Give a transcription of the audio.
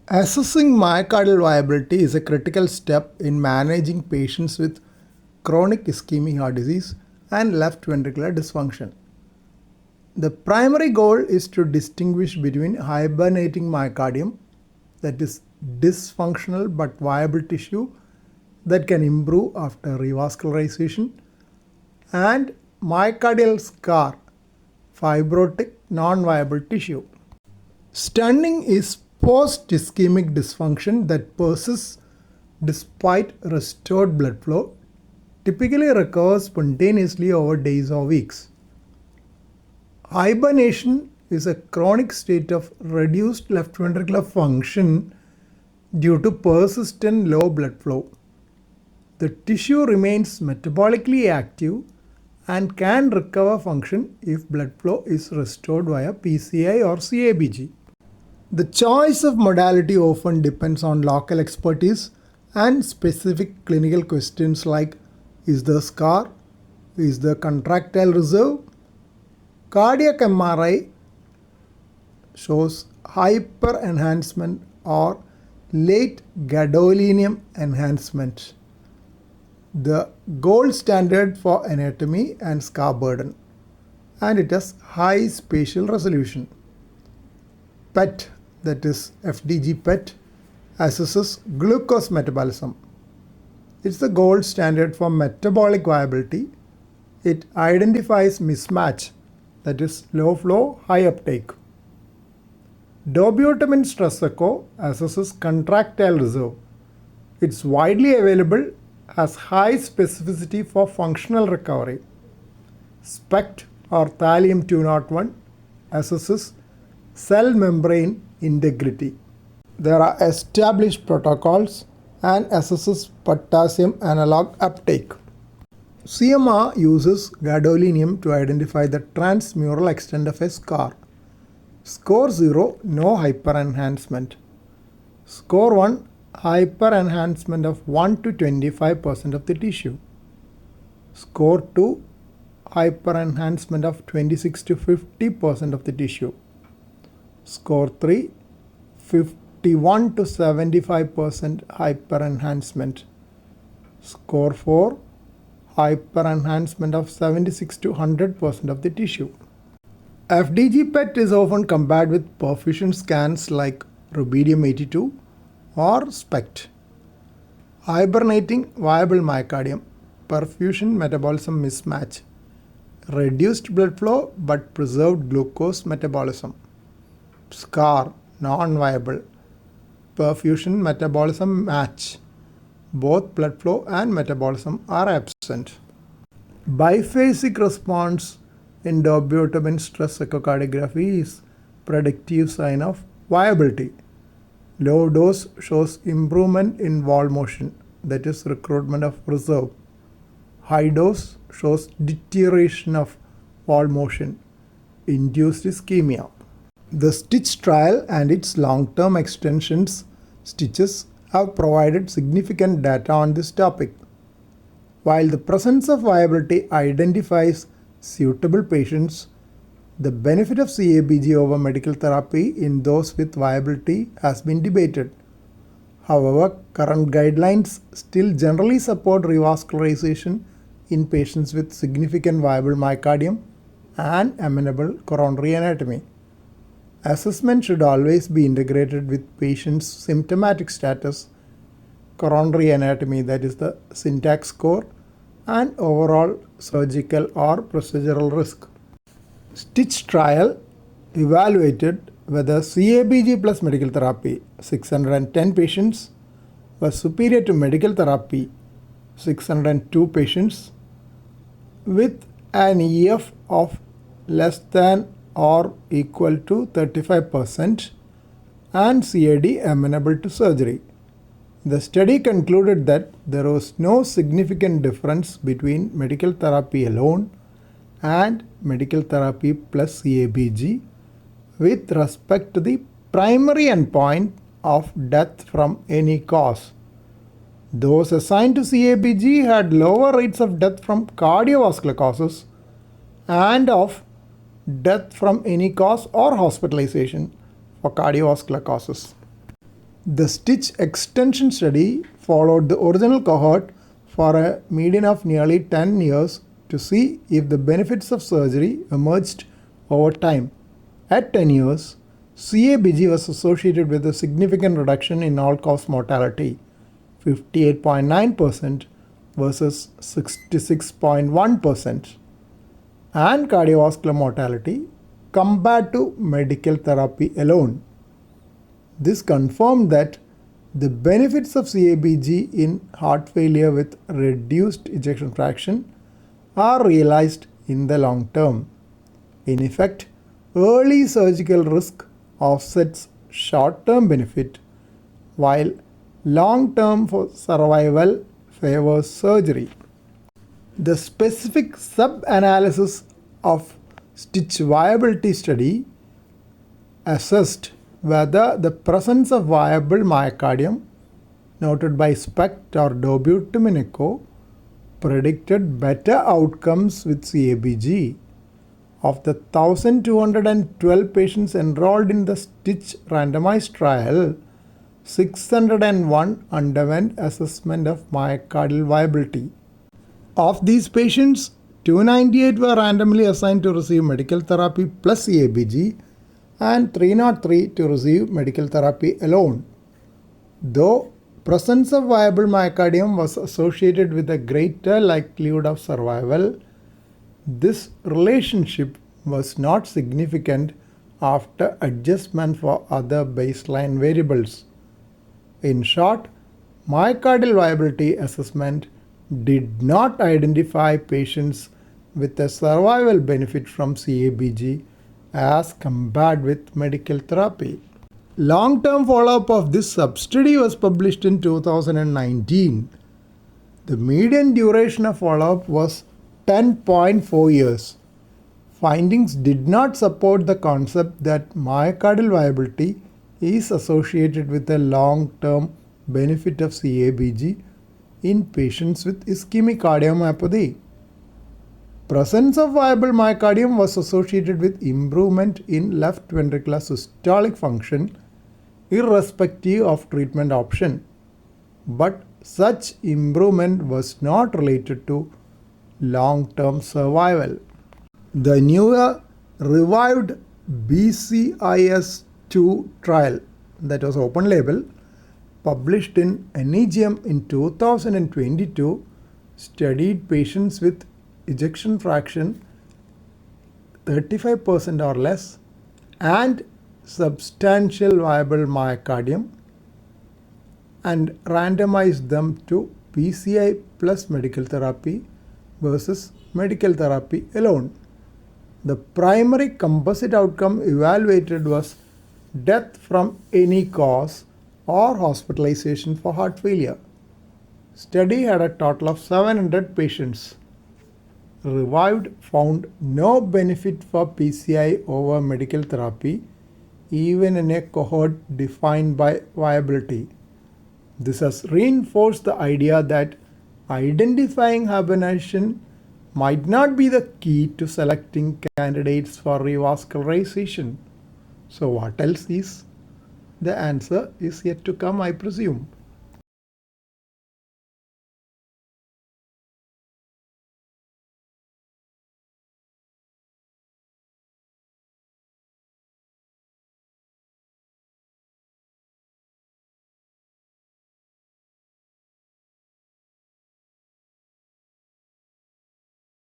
Assessing myocardial viability is a critical step in managing patients with chronic ischemic heart disease and left ventricular dysfunction. The primary goal is to distinguish between hibernating myocardium, that is dysfunctional but viable tissue that can improve after revascularization, and myocardial scar, fibrotic non-viable tissue. Stunning is post-ischemic dysfunction that persists despite restored blood flow, typically recovers spontaneously over days or weeks. Hibernation is a chronic state of reduced left ventricular function due to persistent low blood flow. The tissue remains metabolically active and can recover function if blood flow is restored via PCI or CABG. The choice of modality often depends on local expertise and specific clinical questions like: is the scar? Is the contractile reserve? Cardiac MRI shows hyper enhancement or late gadolinium enhancement, the gold standard for anatomy and scar burden, and it has high spatial resolution. PET, that is FDG PET, assesses glucose metabolism. It's the gold standard for metabolic viability. It identifies mismatch, that is low flow, high uptake. Dobutamine stress echo assesses contractile reserve. It's widely available, has high specificity for functional recovery. SPECT or thallium-201 assesses cell membrane integrity. There are established protocols and assesses potassium analog uptake. CMR uses gadolinium to identify the transmural extent of a scar. Score 0, no hyperenhancement. Score 1, hyperenhancement of 1 to 25% of the tissue. Score 2, hyperenhancement of 26 to 50% of the tissue. Score 3, 51 to 75% hyperenhancement. Score 4, hyperenhancement of 76 to 100% of the tissue. FDG PET is often compared with perfusion scans like rubidium-82 or SPECT. Hibernating viable myocardium, perfusion metabolism mismatch, reduced blood flow but preserved glucose metabolism. SCAR, non-viable, perfusion metabolism match, both blood flow and metabolism are absent. Biphasic response in dobutamine stress echocardiography is predictive sign of viability. Low dose shows improvement in wall motion, that is recruitment of reserve. High dose shows deterioration of wall motion, induced ischemia. The STICH trial and its long-term extensions, STICHES, have provided significant data on this topic. While the presence of viability identifies suitable patients, the benefit of CABG over medical therapy in those with viability has been debated. However, current guidelines still generally support revascularization in patients with significant viable myocardium and amenable coronary anatomy. Assessment should always be integrated with patient's symptomatic status, coronary anatomy, that is the syntax score, and overall surgical or procedural risk. STICH trial evaluated whether CABG plus medical therapy, 610 patients, was superior to medical therapy, 602 patients, with an EF of less than or equal to 35% and CAD amenable to surgery. The study concluded that there was no significant difference between medical therapy alone and medical therapy plus CABG with respect to the primary endpoint of death from any cause. Those assigned to CABG had lower rates of death from cardiovascular causes and of death from any cause or hospitalization for cardiovascular causes. The STICH extension study followed the original cohort for a median of nearly 10 years to see if the benefits of surgery emerged over time. At 10 years, CABG was associated with a significant reduction in all-cause mortality, 58.9% versus 66.1%, and cardiovascular mortality compared to medical therapy alone. This confirmed that the benefits of CABG in heart failure with reduced ejection fraction are realized in the long term. In effect, early surgical risk offsets short-term benefit, while long-term survival favors surgery. The specific sub-analysis of STICH viability study assessed whether the presence of viable myocardium, noted by SPECT or dobutamine echo, predicted better outcomes with CABG. Of the 1,212 patients enrolled in the STICH randomized trial, 601 underwent assessment of myocardial viability. Of these patients, 298 were randomly assigned to receive medical therapy plus CABG and 303 to receive medical therapy alone. Though presence of viable myocardium was associated with a greater likelihood of survival, this relationship was not significant after adjustment for other baseline variables. In short, myocardial viability assessment did not identify patients with a survival benefit from CABG as compared with medical therapy. Long-term follow-up of this sub-study was published in 2019. The median duration of follow-up was 10.4 years. Findings did not support the concept that myocardial viability is associated with a long-term benefit of CABG in patients with ischemic cardiomyopathy. Presence of viable myocardium was associated with improvement in left ventricular systolic function irrespective of treatment option, but such improvement was not related to long-term survival. The newer revived BCIS2 trial, that was open label, published in NEJM in 2022, studied patients with ejection fraction 35% or less and substantial viable myocardium and randomized them to PCI plus medical therapy versus medical therapy alone. The primary composite outcome evaluated was death from any cause or hospitalization for heart failure. Study had a total of 700 patients. Revived found no benefit for PCI over medical therapy, even in a cohort defined by viability. This has reinforced the idea that identifying hibernation might not be the key to selecting candidates for revascularization. So what else is? The answer is yet to come, I presume.